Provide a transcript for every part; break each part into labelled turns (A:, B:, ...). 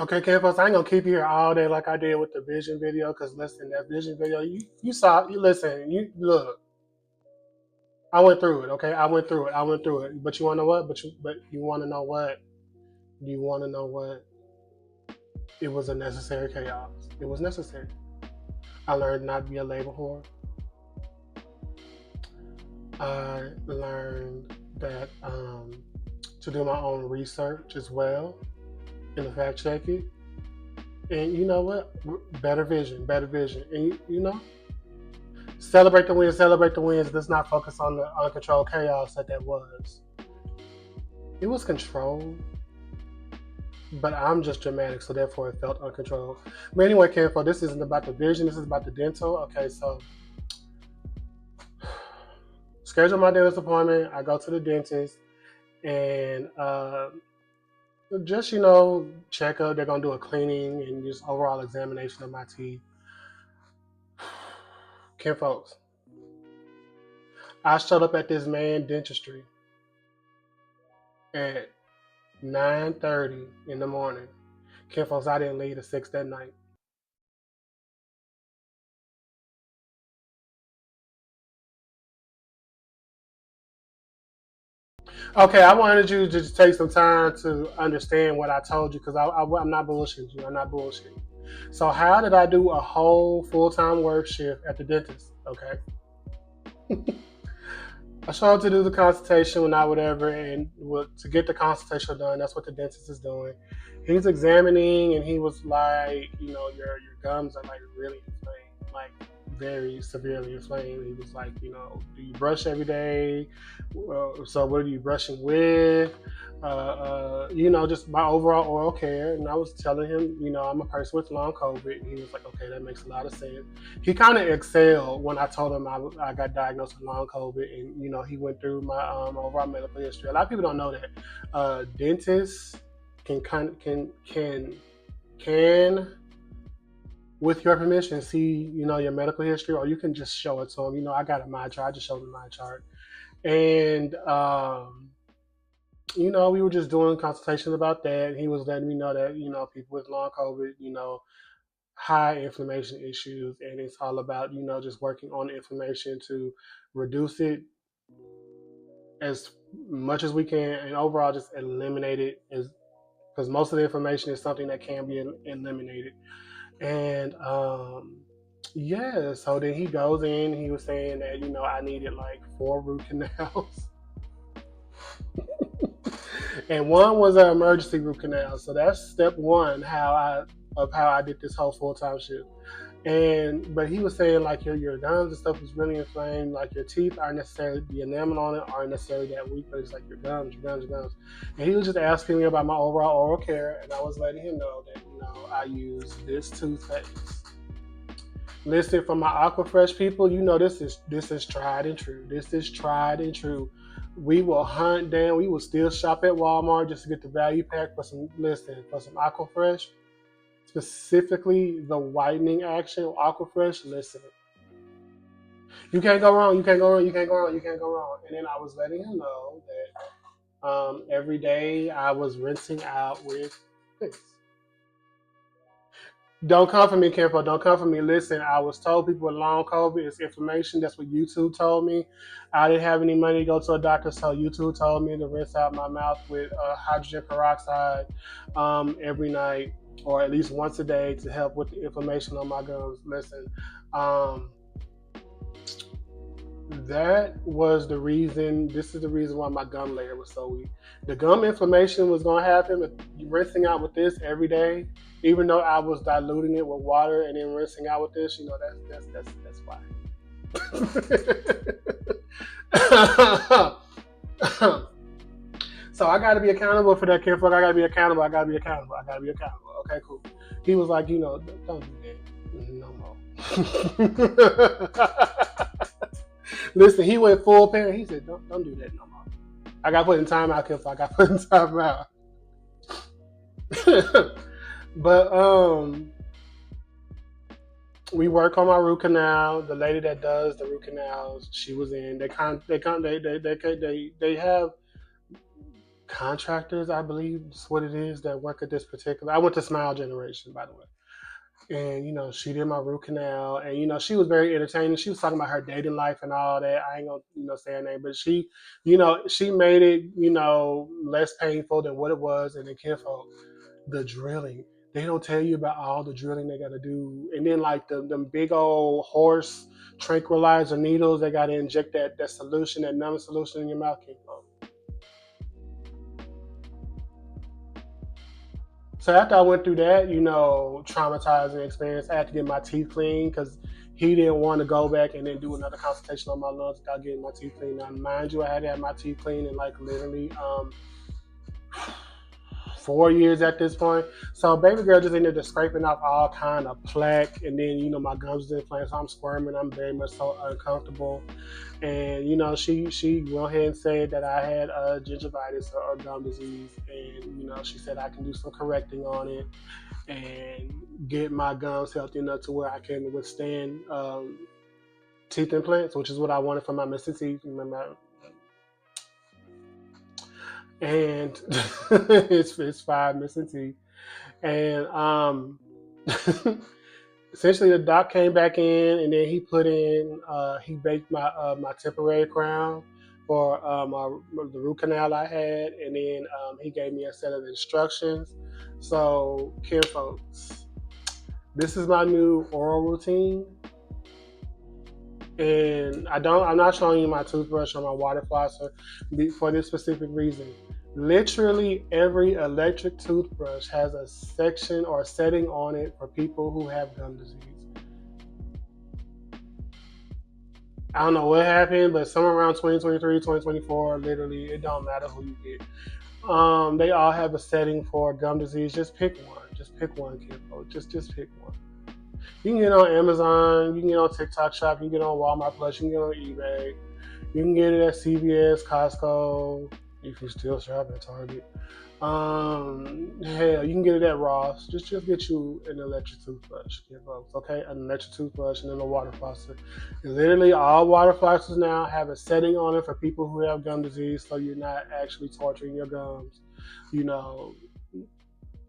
A: Okay, campus, I ain't gonna keep you here all day like I did with the vision video. Cause listen, that vision video, you saw, you listen, you look. I went through it. Okay, I went through it. I went through it. But you wanna know what? But you wanna know what? You wanna know what? It was a necessary chaos. It was necessary. I learned not to be a label whore. I learned that to do my own research as well and to fact check it. And you know what? Better vision, better vision. And you know, celebrate the wins, celebrate the wins. Let's not focus on the uncontrolled chaos that was. It was controlled, but I'm just dramatic, so therefore it felt uncontrolled. But anyway, Kenfo, this isn't about the vision. This is about the dental. Okay, so schedule my dentist appointment. I go to the dentist, and just check up. They're gonna do a cleaning and just overall examination of my teeth. Ken folks, I showed up at this man dentistry at 9:30 in the morning. Ken folks, I didn't leave at 6 that night. Okay, I wanted you to just take some time to understand what I told you because I'm not bullshitting you. I'm not bullshitting. So how did I do a whole full-time work shift at the dentist? Okay. I showed up to do the consultation and not whatever, and to get the consultation done, that's what the dentist is doing. He's examining, and he was like, your gums are like really inflamed, like very severely inflamed. He was like, do you brush every day? So what are you brushing with? Just my overall oral care. And I was telling him, I'm a person with long COVID. And he was like, okay, that makes a lot of sense. He kind of excelled when I told him I got diagnosed with long COVID, and he went through my overall medical history. A lot of people don't know that dentists can, with your permission, see your medical history, or you can just show it to them. I got a my chart. I just showed him my chart, and we were just doing consultations about that. He was letting me know that people with long COVID, high inflammation issues, and it's all about just working on the inflammation to reduce it as much as we can, and overall just eliminate it, as because most of the information is something that can be eliminated. And yeah, so then he goes in. He was saying that I needed like 4 root canals, and one was an emergency root canal. So that's step one, how I did this whole full time shift. But he was saying like your gums and stuff is really inflamed. Like your teeth aren't necessarily, the enamel on it aren't necessarily that weak, but it's like your gums, your gums, your gums. And he was just asking me about my overall oral care, and I was letting him know that I use this toothpaste. Listen, for my Aquafresh people, this is tried and true. This is tried and true. We will hunt down. We will still shop at Walmart just to get the value pack for some. Listen, for some Aquafresh, specifically the whitening action Aquafresh. Listen, you can't go wrong. You can't go wrong. You can't go wrong. You can't go wrong. And then I was letting him know that every day I was rinsing out with this. Don't come for me, Campo. Don't come for me. Listen, I was told people with long COVID is inflammation. That's what YouTube told me. I didn't have any money to go to a doctor, so YouTube told me to rinse out my mouth with hydrogen peroxide every night, or at least once a day, to help with the inflammation on my gums. Listen, that was the reason. This is the reason why my gum layer was so weak. The gum inflammation was going to happen with rinsing out with this every day, even though I was diluting it with water and then rinsing out with this. That's why. So I got to be accountable for that, Ken. I got to be accountable. I got to be accountable. I got to be accountable. Okay, cool. He was like, don't do that no more. Listen, he went full parent. He said, don't do that no more. I got put in timeout, Ken. I got put in timeout. But we work on my root canal. The lady that does the root canals, she was in. They have contractors, I believe is what it is, that work at this particular. I went to Smile Generation, by the way. And she did my root canal, and she was very entertaining. She was talking about her dating life and all that. I ain't gonna say her name, but she made it less painful than what it was. And then kinfolk, the drilling, they don't tell you about all the drilling they got to do, and then like them big old horse tranquilizer needles, they got to inject that solution, that numb solution in your mouth, kinfolk. So after I went through that, traumatizing experience, I had to get my teeth cleaned because he didn't want to go back and then do another consultation on my lungs without getting my teeth cleaned. Now, mind you, I had to have my teeth cleaned in like literally 4 years at this point. So baby girl just ended up scraping off all kind of plaque, and then my gums is inflamed, so I'm squirming. I'm very much so uncomfortable, and she went ahead and said that I had gingivitis or gum disease, and she said I can do some correcting on it and get my gums healthy enough to where I can withstand teeth implants, which is what I wanted for my missing teeth. Remember, and it's 5 missing teeth, and essentially the doc came back in, and then he baked my temporary crown for the root canal I had, and then he gave me a set of instructions. So, kin folks, this is my new oral routine, and I'm not showing you my toothbrush or my water flosser for this specific reason. Literally every electric toothbrush has a section or a setting on it for people who have gum disease. I don't know what happened, but somewhere around 2023, 2024, literally, it don't matter who you get. They all have a setting for gum disease. Just pick one. Just pick one, kiddo. Just pick one. You can get on Amazon. You can get on TikTok Shop. You can get on Walmart Plus. You can get on eBay. You can get it at CVS, Costco. If you still shop at Target. Hell, you can get it at Ross. Just get you an electric toothbrush, folks. Okay, an electric toothbrush and then a water flosser. And literally, all water flossers now have a setting on it for people who have gum disease, so you're not actually torturing your gums,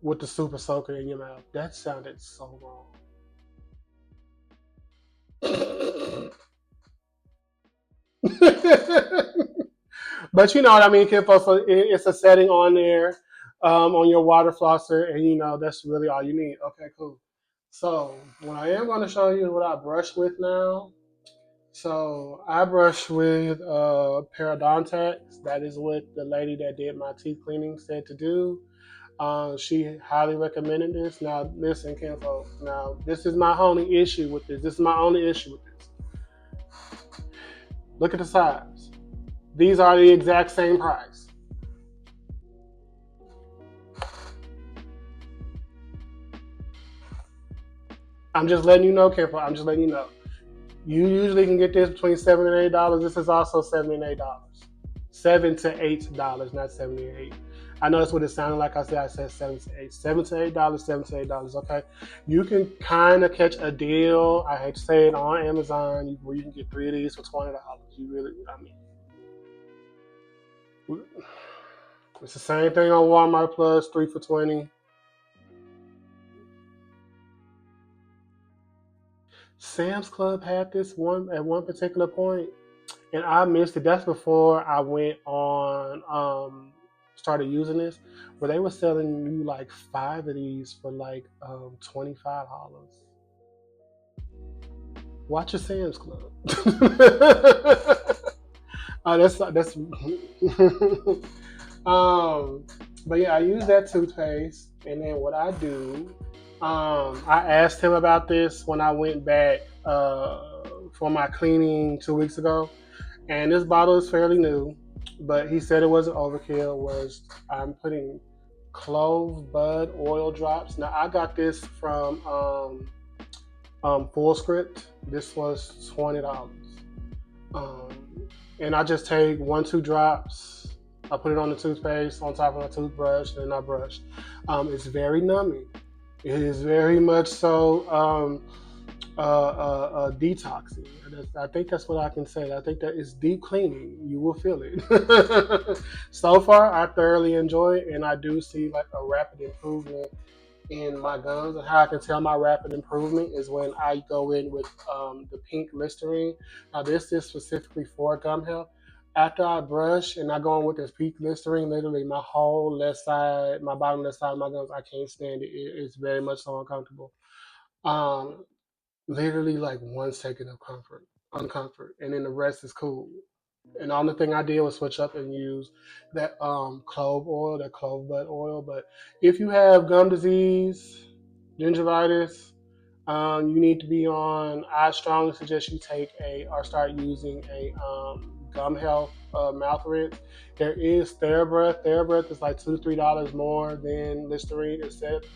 A: with the super soaker in your mouth. That sounded so wrong. But you know what I mean, Kimpo. So it's a setting on there, on your water flosser, and that's really all you need. Okay, cool. So what I am going to show you is what I brush with now. So I brush with Parodontax. That is what the lady that did my teeth cleaning said to do. She highly recommended this. Now listen, Kimpo. Now this is my only issue with this. This is my only issue with this. Look at the size. These are the exact same price. I'm just letting you know, Kimpo. I'm just letting you know. You usually can get this between $7 and $8. This is also $7 and $8. $7 to $8, not 7 and 8. I know that's what it sounded like. I said $7 to $8. $7 to $8, $7 to $8. Okay, you can kind of catch a deal. I hate to say it, on Amazon, where you can get 3 of these for $20. You really, it's the same thing on Walmart Plus, 3 for $20. Sam's Club had this one at one particular point, and I missed it. That's before I went on, started using this, where they were selling you like 5 of these for like $25. Watch your Sam's Club. That's but yeah, I use that toothpaste, and then what I do, I asked him about this when I went back for my cleaning 2 weeks ago, and this bottle is fairly new, but he said it wasn't overkill. I'm putting clove bud oil drops. Now I got this from Full Script. This was $20, and I just take 1-2 drops. I put it on the toothpaste on top of my toothbrush, and then I brush. It's very numbing. It is very much so detoxing. I think that's what I can say. I think that it's deep cleaning. You will feel it. So far, I thoroughly enjoy it, and I do see like a rapid improvement in my gums. And how I can tell my rapid improvement is when I go in with the pink Listerine. Now, this is specifically for gum health. After I brush and I go in with this pink Listerine, literally my whole left side, my bottom left side of my gums, I can't stand it. It's very much so uncomfortable. Um, Literally like 1 second of uncomfort, and then the rest is cool. And the only thing I did was switch up and use that clove oil, that clove bud oil. But if you have gum disease, gingivitis, you need to be on. I strongly suggest you take a or start using a gum health mouth rinse. There is TheraBreath. TheraBreath is like $2 to $3 more than Listerine, except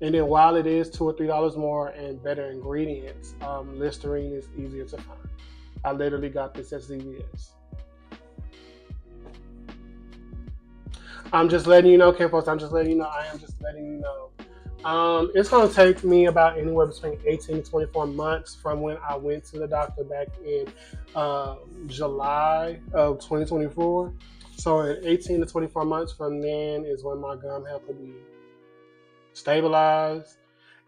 A: and then while it is $2 or $3 more and better ingredients, Listerine is easier to find. I literally got this at CVS. I'm just letting you know, Kim Post. I'm just letting you know. I am just letting you know. It's going to take me about anywhere between 18 to 24 months from when I went to the doctor back in July of 2024. So in 18 to 24 months from then is when my gum health will be stabilized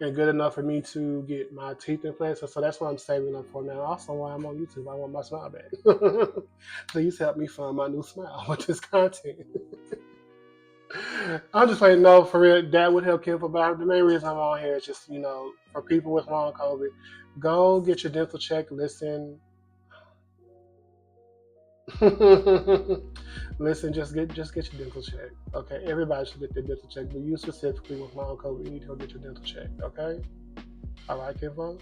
A: and good enough for me to get my teeth implanted. So that's what I'm saving up for now. Also, why I'm on YouTube, I want my smile back. Please help me find my new smile with this content. I'm just like, no, for real, that would help Kim. But the main reason I'm on here is just, for people with long COVID, go get your dental check. Listen, listen, just get your dental check. Okay, everybody should get their dental check, but you specifically with long COVID, you need to go get your dental check. Okay, all right, Kim.